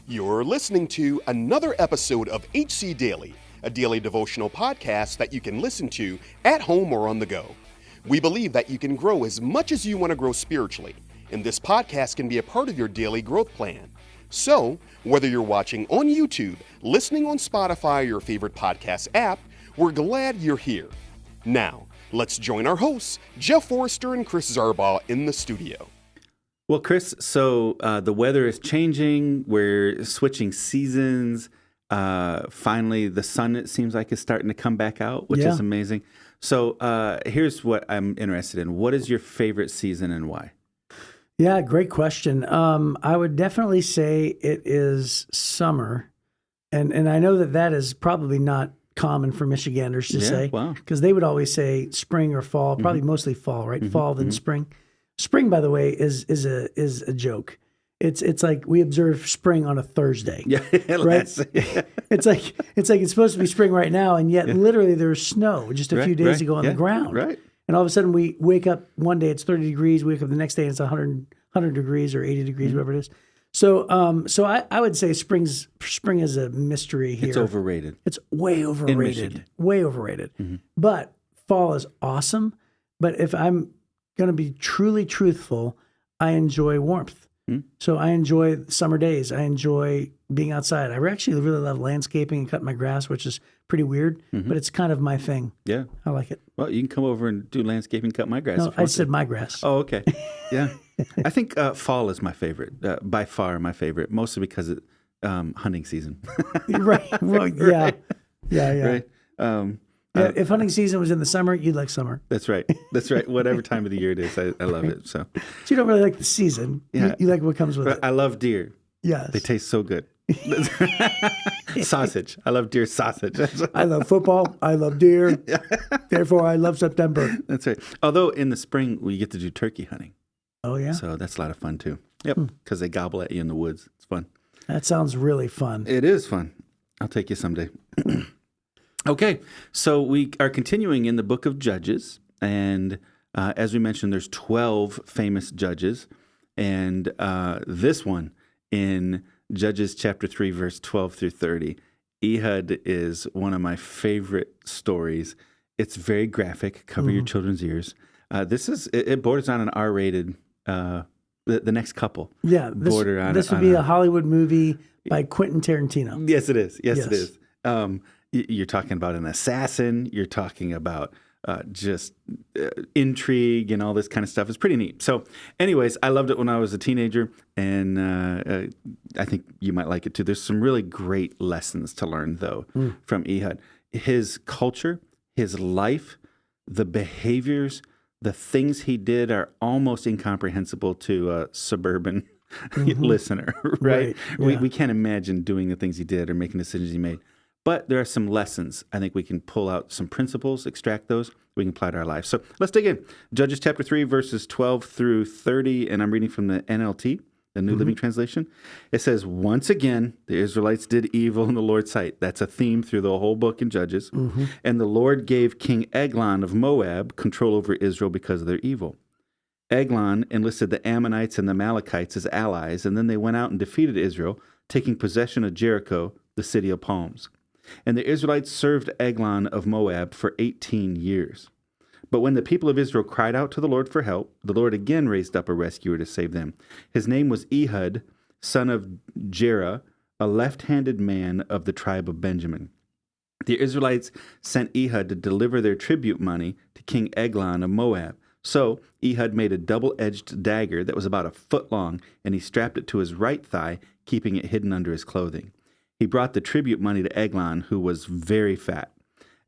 You're listening to another episode of HC Daily, a daily devotional podcast that you can listen to at home or on the go. We believe that you can grow as much as you want to grow spiritually, and this podcast can be a part of your daily growth plan. So, whether you're watching on YouTube, listening on Spotify or your favorite podcast app, we're glad you're here. Now, let's join our hosts, Jeff Forester and Chris Zarbaugh, in the studio. Well, Chris, so the weather is changing. We're switching seasons. Finally, the sun, it seems like, is starting to come back out, which is amazing. So here's what I'm interested in. What is your favorite season and why? Yeah, great question. I would definitely say it is summer. And I know that is probably not common for Michiganders to say. Wow. Because they would always say spring or fall, probably mostly fall, right? Fall, then spring. Spring, by the way, is a joke. It's like we observe spring on a Thursday. Yeah, right. It's like it's supposed to be spring right now, and yet literally there's snow just a few days ago on the ground. Right. And all of a sudden we wake up one day it's 30 degrees. We wake up the next day and it's 100 degrees or 80 degrees, whatever it is. So I would say spring is a mystery here. It's overrated. It's way overrated. Way overrated. But fall is awesome. But if I'm going to be truly truthful, I enjoy warmth. So I enjoy summer days. I enjoy being outside. I actually really love landscaping and cutting my grass, which is pretty weird, but it's kind of my thing. Yeah. I like it. Well, you can come over and do landscaping, cut my grass. No, I said my grass. Oh, okay. Yeah. I think fall is my favorite, by far my favorite, mostly because it's hunting season. Right. Well, yeah. Right? Yeah. Right. If hunting season was in the summer, you'd like summer. That's right. Whatever time of the year it is, I love it. So you don't really like the season. Yeah. You like what comes with it. I love deer. Yes. They taste so good. Sausage. I love deer sausage. I love football. I love deer. Therefore, I love September. That's right. Although in the spring, we get to do turkey hunting. Oh, yeah? So that's a lot of fun, too. Yep. Because they gobble at you in the woods. It's fun. That sounds really fun. It is fun. I'll take you someday. Okay, so we are continuing in the book of Judges, and as we mentioned, there's 12 famous judges, and this one in Judges chapter 3, verse 12 through 30, Ehud is one of my favorite stories. It's very graphic. Cover your children's ears. It borders on an R-rated. The next couple. Yeah, this would be a Hollywood movie by Quentin Tarantino. Yes, it is. Yes, it is. You're talking about an assassin. You're talking about just intrigue and all this kind of stuff. It's pretty neat. So anyways, I loved it when I was a teenager, and I think you might like it too. There's some really great lessons to learn, though, from Ehud. His culture, his life, the behaviors, the things he did are almost incomprehensible to a suburban listener, right? Yeah. We can't imagine doing the things he did or making decisions he made. But there are some lessons. I think we can pull out some principles, extract those, we can apply to our lives. So let's dig in. Judges chapter 3, verses 12 through 30, and I'm reading from the NLT, the New Living Translation. It says, once again, the Israelites did evil in the Lord's sight. That's a theme through the whole book in Judges. And the Lord gave King Eglon of Moab control over Israel because of their evil. Eglon enlisted the Ammonites and the Amalekites as allies, and then they went out and defeated Israel, taking possession of Jericho, the city of palms. And the Israelites served Eglon of Moab for 18 years. But when the people of Israel cried out to the Lord for help, the Lord again raised up a rescuer to save them. His name was Ehud, son of Jerah, a left-handed man of the tribe of Benjamin. The Israelites sent Ehud to deliver their tribute money to King Eglon of Moab. So Ehud made a double-edged dagger that was about a foot long, and he strapped it to his right thigh, keeping it hidden under his clothing. He brought the tribute money to Eglon, who was very fat.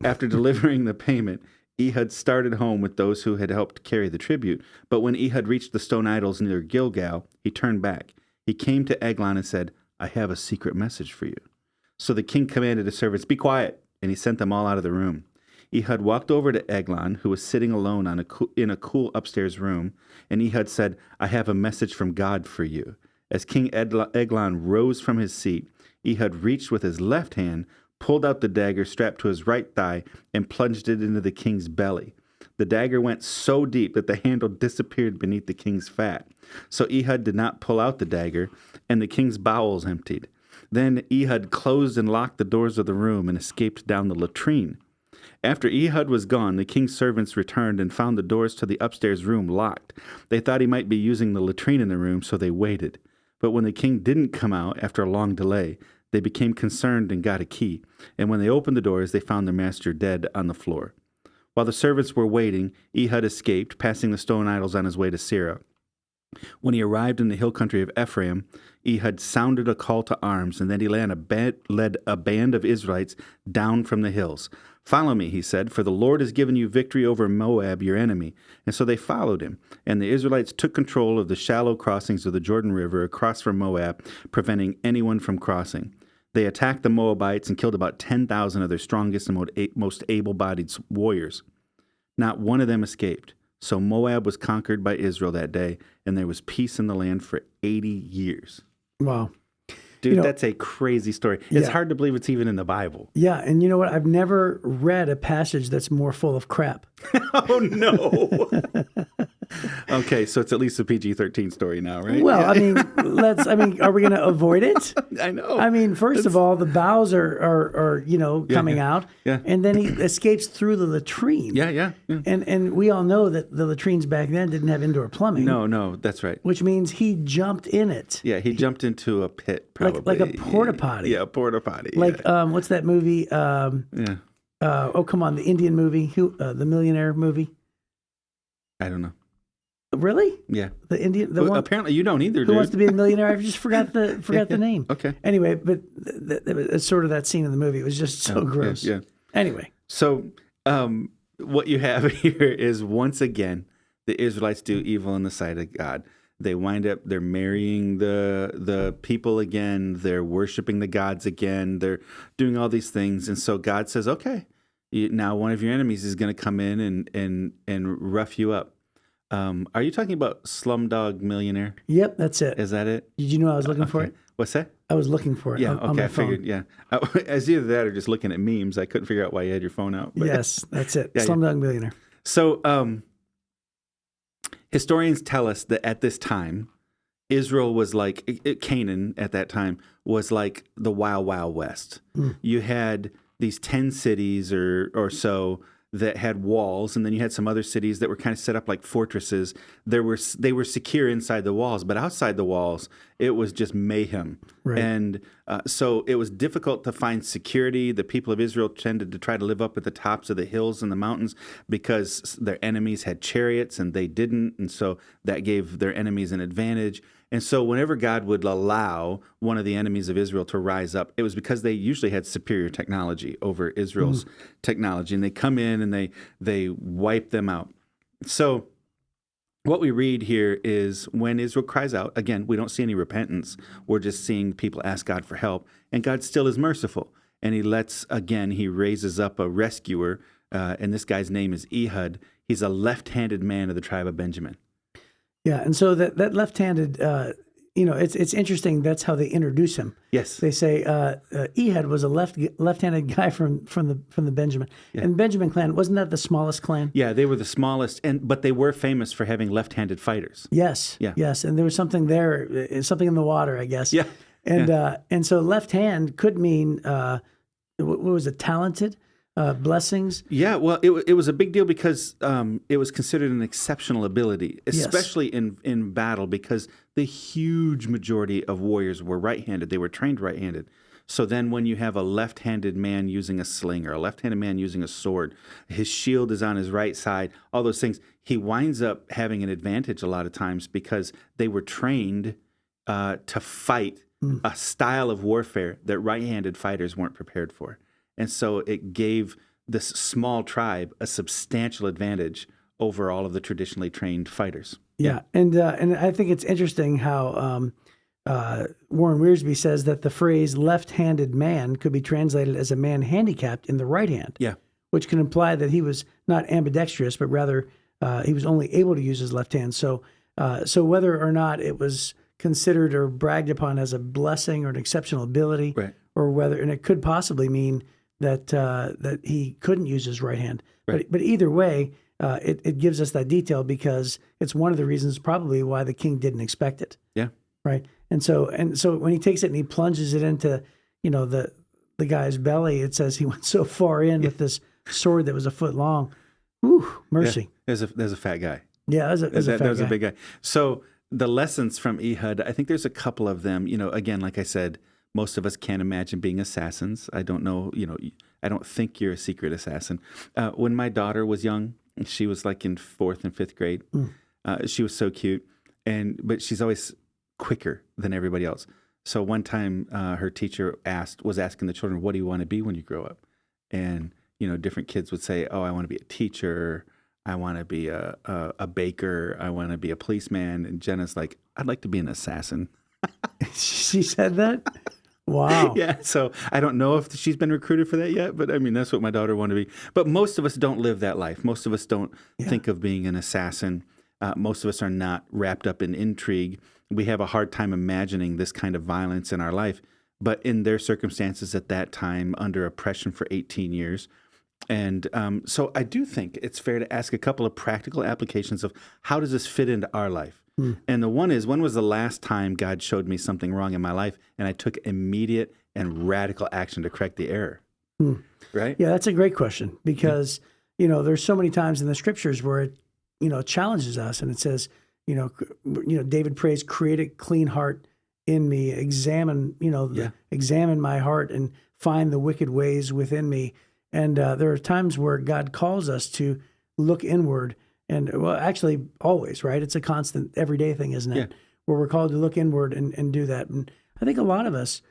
After delivering the payment, Ehud started home with those who had helped carry the tribute. But when Ehud reached the stone idols near Gilgal, he turned back. He came to Eglon and said, I have a secret message for you. So the king commanded his servants, be quiet, and he sent them all out of the room. Ehud walked over to Eglon, who was sitting alone in a cool upstairs room, and Ehud said, I have a message from God for you. As King Eglon rose from his seat, Ehud reached with his left hand, pulled out the dagger strapped to his right thigh, and plunged it into the king's belly. The dagger went so deep that the handle disappeared beneath the king's fat. So Ehud did not pull out the dagger, and the king's bowels emptied. Then Ehud closed and locked the doors of the room and escaped down the latrine. After Ehud was gone, the king's servants returned and found the doors to the upstairs room locked. They thought he might be using the latrine in the room, so they waited. But when the king didn't come out after a long delay, they became concerned and got a key. And when they opened the doors, they found their master dead on the floor. While the servants were waiting, Ehud escaped, passing the stone idols on his way to Seirah. When he arrived in the hill country of Ephraim, Ehud sounded a call to arms, and then he led a band of Israelites down from the hills. "Follow me," he said, "for the Lord has given you victory over Moab, your enemy." And so they followed him, and the Israelites took control of the shallow crossings of the Jordan River across from Moab, preventing anyone from crossing. They attacked the Moabites and killed about 10,000 of their strongest and most able-bodied warriors. Not one of them escaped. So Moab was conquered by Israel that day, and there was peace in the land for 80 years. Wow. Dude, that's a crazy story. It's hard to believe it's even in the Bible. Yeah, and you know what? I've never read a passage that's more full of crap. Oh, no. Okay, so it's at least a PG-13 story now, right? Well, I mean, are we going to avoid it? I know. I mean, first of all, the bowels are coming out, yeah. And then he escapes through the latrine. Yeah. And we all know that the latrines back then didn't have indoor plumbing. No, that's right. Which means he jumped in it. Yeah, he jumped into a pit, probably. Like a porta potty. Yeah, a porta potty. Like, what's that movie? Oh, come on, the Indian movie, the millionaire movie. I don't know. Really? Yeah. The Indian. Well, apparently you don't either, dude. Who Wants to Be a Millionaire? I just forgot the name. Okay. Anyway, but it's sort of that scene in the movie. It was just so gross. Yeah. Anyway. So what you have here is, once again, the Israelites do evil in the sight of God. They wind up, they're marrying the people again. They're worshiping the gods again. They're doing all these things. And so God says, okay, now one of your enemies is going to come in and rough you up. Are you talking about Slumdog Millionaire? Yep, that's it. Is that it? Did you know I was looking for it? What's that? I was looking for it. Yeah, on my phone. figured. Yeah, as either that or just looking at memes. I couldn't figure out why you had your phone out. But. Yes, that's it. Slumdog Millionaire. So, historians tell us that at this time, Israel was like Canaan. At that time, was like the Wild Wild West. You had these 10 cities or so that had walls, and then you had some other cities that were kind of set up like fortresses. They were secure inside the walls, but outside the walls, it was just mayhem. Right. And so it was difficult to find security. The people of Israel tended to try to live up at the tops of the hills and the mountains because their enemies had chariots and they didn't, and so that gave their enemies an advantage. And so whenever God would allow one of the enemies of Israel to rise up, it was because they usually had superior technology over Israel's technology. And they come in and they wipe them out. So what we read here is when Israel cries out, again, we don't see any repentance. We're just seeing people ask God for help. And God still is merciful. And he raises up a rescuer. And this guy's name is Ehud. He's a left-handed man of the tribe of Benjamin. Yeah, and so that left-handed, it's interesting. That's how they introduce him. Yes, they say Ehud was a left-handed guy from the Benjamin. Yeah. And Benjamin clan, wasn't that the smallest clan? Yeah, they were the smallest, but they were famous for having left-handed fighters. Yes, yeah, yes, and there was something there, something in the water, I guess. Yeah, and so left hand could mean what was it? Talented. Blessings. Yeah, well, it was a big deal because it was considered an exceptional ability, especially in battle, because the huge majority of warriors were right-handed. They were trained right-handed. So then when you have a left-handed man using a sling or a left-handed man using a sword, his shield is on his right side, all those things, he winds up having an advantage a lot of times because they were trained to fight a style of warfare that right-handed fighters weren't prepared for. And so it gave this small tribe a substantial advantage over all of the traditionally trained fighters. Yeah, and I think it's interesting how Warren Wiersbe says that the phrase left-handed man could be translated as a man handicapped in the right hand. Yeah. Which can imply that he was not ambidextrous, but rather he was only able to use his left hand. So whether or not it was considered or bragged upon as a blessing or an exceptional ability, right, or whether, and it could possibly mean that he couldn't use his right hand. Right. But either way, it gives us that detail because it's one of the reasons probably why the king didn't expect it. Yeah. Right. And so when he takes it and he plunges it into, the guy's belly, it says he went so far in with this sword that was a foot long. Whew, mercy. Yeah. There's a fat guy. Yeah, that was a big guy. So the lessons from Ehud, I think there's a couple of them. Again, like I said, most of us can't imagine being assassins. I don't know, I don't think you're a secret assassin. When my daughter was young, she was like in 4th and 5th grade. She was so cute, but she's always quicker than everybody else. So one time her teacher was asking the children, what do you want to be when you grow up? And, different kids would say, oh, I want to be a teacher. I want to be a baker. I want to be a policeman. And Jenna's like, I'd like to be an assassin. She said that? Wow. Yeah. So I don't know if she's been recruited for that yet, but I mean, that's what my daughter wanted to be. But most of us don't live that life. Most of us don't think of being an assassin. Most of us are not wrapped up in intrigue. We have a hard time imagining this kind of violence in our life. But in their circumstances at that time, under oppression for 18 years. And so I do think it's fair to ask a couple of practical applications of how does this fit into our life? And the one is, when was the last time God showed me something wrong in my life and I took immediate and radical action to correct the error? Right? Yeah, that's a great question because, there's so many times in the scriptures where it, challenges us and it says, David prays, create a clean heart in me, examine my heart and find the wicked ways within me. And there are times where God calls us to look inward. And well, actually, always, right? It's a constant, everyday thing, isn't it? Yeah. Where we're called to look inward and do that. And I think a lot of us,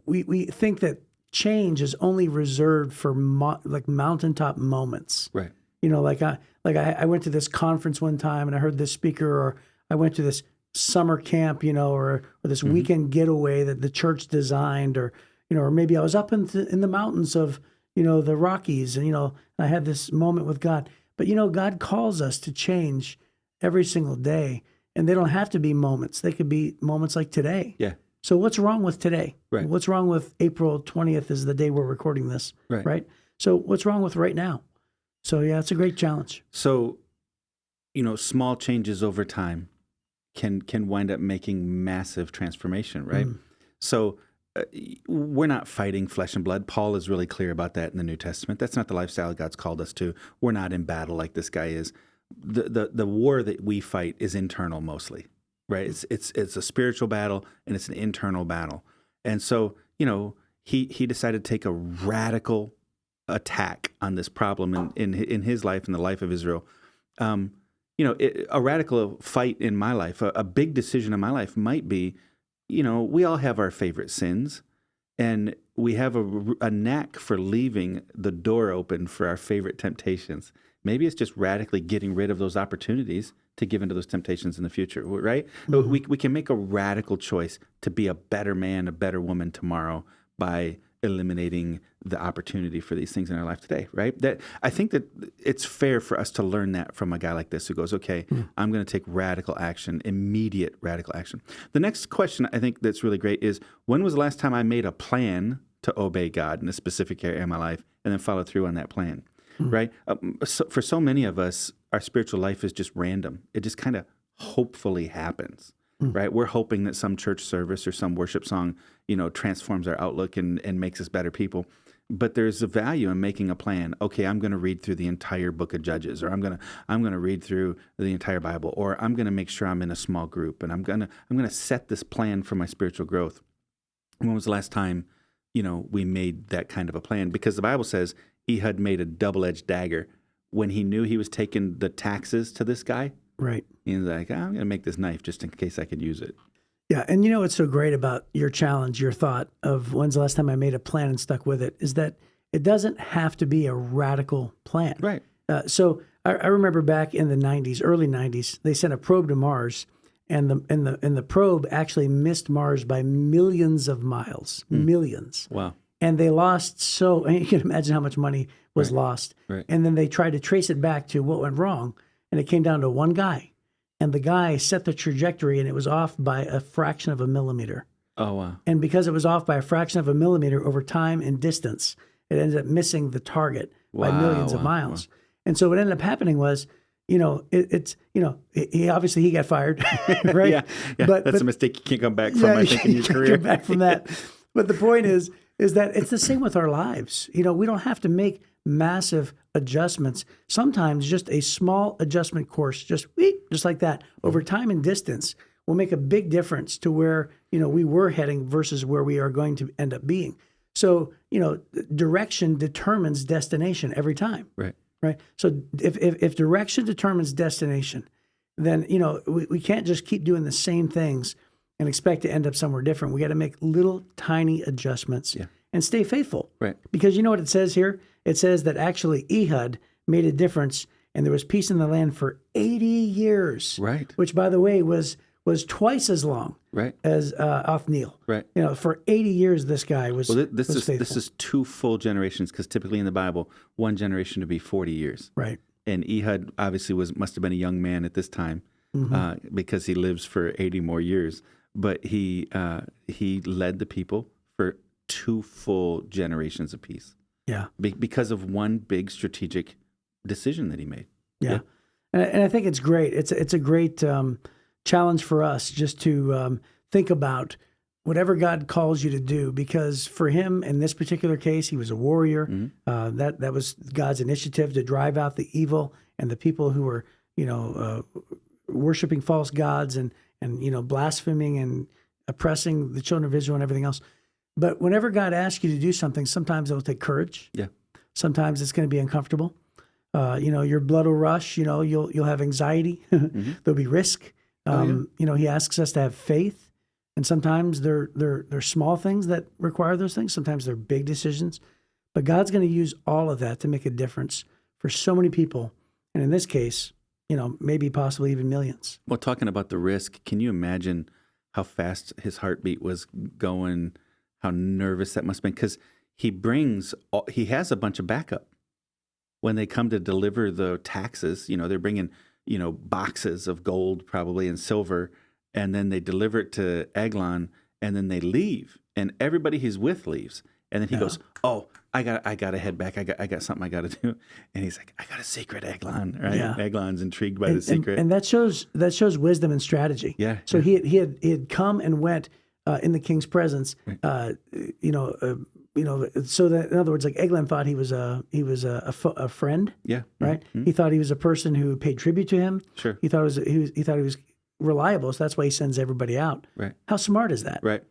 we think that change is only reserved for mountaintop moments. Right. I went to this conference one time and I heard this speaker, or I went to this summer camp, or this weekend getaway that the church designed, or maybe I was up in the mountains of the Rockies, and I had this moment with God. But God calls us to change every single day, and they don't have to be moments. They could be moments like today. Yeah. So what's wrong with today? Right. What's wrong with April 20th is the day we're recording this, right? So what's wrong with right now? So yeah, it's a great challenge. So, small changes over time can wind up making massive transformation, right? So we're not fighting flesh and blood. Paul is really clear about that in the New Testament. That's not the lifestyle God's called us to. We're not in battle like this guy is. The war that we fight is internal mostly, right? It's a spiritual battle and it's an internal battle. And so, he decided to take a radical attack on this problem in his life and the life of Israel. A radical fight in my life, a big decision in my life might be, we all have our favorite sins, and we have a knack for leaving the door open for our favorite temptations. Maybe it's just radically getting rid of those opportunities to give into those temptations in the future, right? We can make a radical choice to be a better man, a better woman tomorrow by eliminating the opportunity for these things in our life today, right? That I think that it's fair for us to learn that from a guy like this who goes, okay, I'm going to take radical action, immediate radical action. The next question I think that's really great is, when was the last time I made a plan to obey God in a specific area in my life and then follow through on that plan, right? So for so many of us, our spiritual life is just random. It just kind of hopefully happens. Right? We're hoping that some church service or some worship song, transforms our outlook and makes us better people. But there's a value in making a plan. Okay, I'm going to read through the entire book of Judges, or I'm going to read through the entire Bible, or I'm going to make sure I'm in a small group, and I'm going to set this plan for my spiritual growth. When was the last time, we made that kind of a plan? Because the Bible says Ehud made a double-edged dagger when he knew he was taking the taxes to this guy. Right. He's like, I'm going to make this knife just in case I could use it. Yeah. And what's so great about your challenge, your thought of when's the last time I made a plan and stuck with it, is that it doesn't have to be a radical plan. Right. So I remember back in the 90s, early 90s, they sent a probe to Mars, and the probe actually missed Mars by millions of miles, millions. Wow. And they lost and you can imagine how much money was lost. Right. And then they tried to trace it back to what went wrong. And it came down to one guy. And the guy set the trajectory, and it was off by a fraction of a millimeter. Oh, wow. And because it was off by a fraction of a millimeter over time and distance, it ended up missing the target by millions of miles. Wow. And so what ended up happening was, he obviously got fired, right? Yeah. But that's a mistake you can't come back from, I think, in your career. Come back from that. But the point is that it's the same with our lives. We don't have to make massive adjustments. Sometimes just a small adjustment course, just like that, over time and distance, will make a big difference to where, we were heading versus where we are going to end up being. So, direction determines destination every time. Right. So if direction determines destination, then, we can't just keep doing the same things and expect to end up somewhere different. We got to make little tiny adjustments and stay faithful. Right. Because you know what it says here? It says that actually Ehud made a difference and there was peace in the land for 80 years. Right. Which, by the way, was twice as long as Othniel. Right. For 80 years, this guy was faithful. This is 2 full generations, because typically in the Bible, one generation would be 40 years. Right. And Ehud obviously must have been a young man at this time, because he lives for 80 more years. But he led the people for 2 full generations of peace. Yeah. Because of one big strategic decision that he made. Yeah. And I think it's great. It's a great challenge for us just to think about whatever God calls you to do, because for him in this particular case, he was a warrior. That was God's initiative to drive out the evil and the people who were, worshiping false gods and blaspheming and oppressing the children of Israel and everything else. But whenever God asks you to do something, sometimes it'll take courage. Yeah. Sometimes it's going to be uncomfortable. Your blood will rush. You'll have anxiety. There'll be risk. He asks us to have faith, and sometimes they're small things that require those things. Sometimes they're big decisions, but God's going to use all of that to make a difference for so many people. And in this case, maybe possibly even millions. Well, talking about the risk, can you imagine how fast his heartbeat was going, how nervous that must have been? Because he has a bunch of backup. When they come to deliver the taxes, they're bringing, boxes of gold probably and silver, and then they deliver it to Eglon, and then they leave, and everybody he's with leaves. And then he goes, "Oh, I got to head back. I got something I got to do." And he's like, "I got a secret, Eglon." Right? Yeah. Eglon's intrigued by the secret, and that shows wisdom and strategy. Yeah. So he had come and went in the king's presence. So that, in other words, like Eglon thought he was a friend. Yeah. Right. Mm-hmm. He thought he was a person who paid tribute to him. Sure. He thought he was reliable, so that's why he sends everybody out. Right. How smart is that? Right.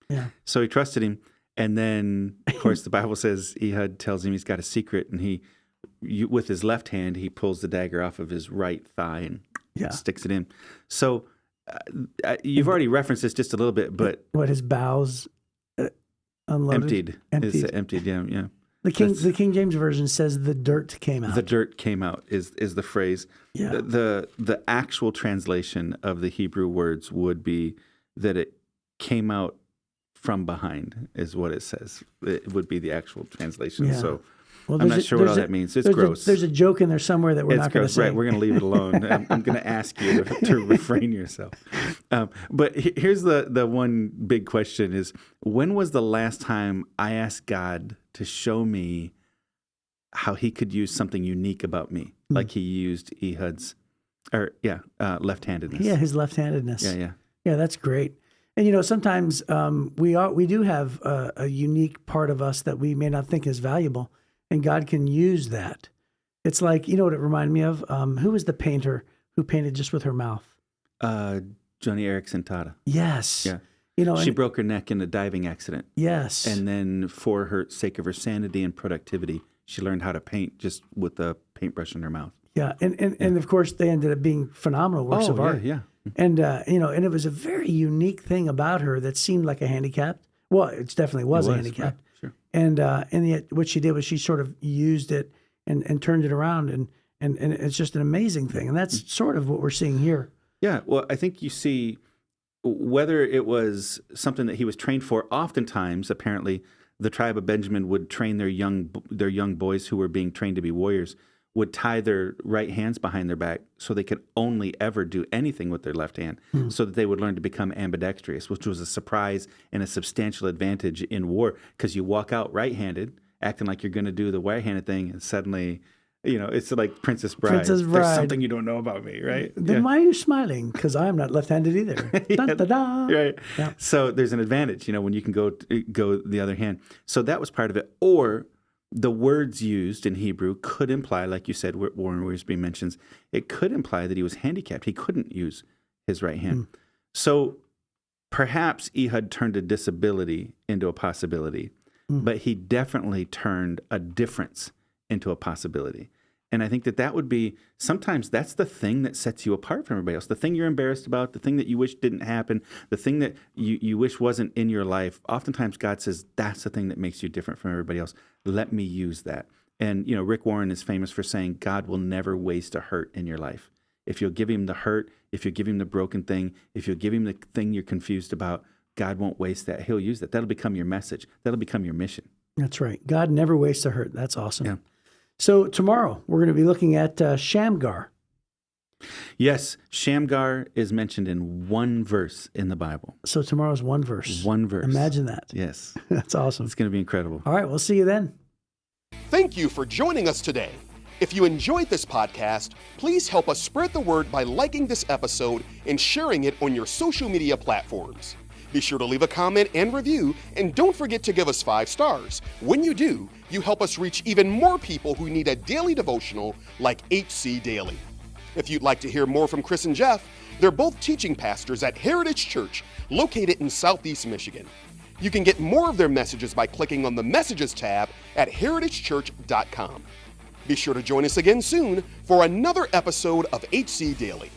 Yeah. So he trusted him. And then, of course, the Bible says Ehud tells him he's got a secret, and with his left hand, he pulls the dagger off of his right thigh and sticks it in. So you've already referenced this just a little bit, but his bowels unloaded? Emptied, yeah. The King James Version says the dirt came out. The dirt came out is the phrase. Yeah. The actual translation of the Hebrew words would be that it came out from behind, is what it says. It would be the actual translation. Yeah. So I'm not sure what all that means. It's gross. There's a joke in there somewhere that we're not going to say. Right, we're going to leave it alone. I'm going to ask you to refrain yourself. But here's the one big question is, when was the last time I asked God to show me how he could use something unique about me, like he used Ehud's, left-handedness? Yeah, his left-handedness. Yeah. Yeah, that's great. And sometimes we do have a unique part of us that we may not think is valuable, and God can use that. It's like, what it reminded me of? Who was the painter who painted just with her mouth? Joni Eareckson Tada. Yes. Yeah. She broke her neck in a diving accident. Yes. And then for her sake of her sanity and productivity, she learned how to paint just with a paintbrush in her mouth. Yeah. And of course they ended up being phenomenal works of art. Yeah. And, and it was a very unique thing about her that seemed like a handicap. Well, it definitely was a handicap. Right, sure. And yet what she did was she sort of used it and turned it around. And it's just an amazing thing. And that's sort of what we're seeing here. Yeah. Well, I think you see, whether it was something that he was trained for, oftentimes, apparently, the tribe of Benjamin would train their young boys who were being trained to be warriors, would tie their right hands behind their back so they could only ever do anything with their left hand, so that they would learn to become ambidextrous, which was a surprise and a substantial advantage in war, because you walk out right-handed, acting like you're going to do the right-handed thing, and suddenly It's like Princess Bride. Princess Bride. There's something you don't know about me, right? Then why are you smiling? Because I'm not left-handed either. Dun, da, da. Right. Yeah. So there's an advantage, when you can go the other hand. So that was part of it. Or the words used in Hebrew could imply, like you said, Warren Wiersbe mentions, it could imply that he was handicapped. He couldn't use his right hand. So perhaps Ehud turned a disability into a possibility, but he definitely turned a difference into a possibility. And I think that would be, sometimes that's the thing that sets you apart from everybody else. The thing you're embarrassed about, the thing that you wish didn't happen, the thing that you wish wasn't in your life. Oftentimes God says, that's the thing that makes you different from everybody else. Let me use that. And, Rick Warren is famous for saying, God will never waste a hurt in your life. If you'll give him the hurt, if you give him the broken thing, if you'll give him the thing you're confused about, God won't waste that. He'll use that. That'll become your message. That'll become your mission. That's right. God never wastes a hurt. That's awesome. Yeah. So tomorrow we're going to be looking at Shamgar. Yes, Shamgar is mentioned in one verse in the Bible. So tomorrow's one verse. One verse. Imagine that. Yes. That's awesome. It's going to be incredible. All right, we'll see you then. Thank you for joining us today. If you enjoyed this podcast, please help us spread the word by liking this episode and sharing it on your social media platforms. Be sure to leave a comment and review, and don't forget to give us 5 stars. When you do, you help us reach even more people who need a daily devotional like HC Daily. If you'd like to hear more from Chris and Jeff, they're both teaching pastors at Heritage Church, located in Southeast Michigan. You can get more of their messages by clicking on the Messages tab at heritagechurch.com. Be sure to join us again soon for another episode of HC Daily.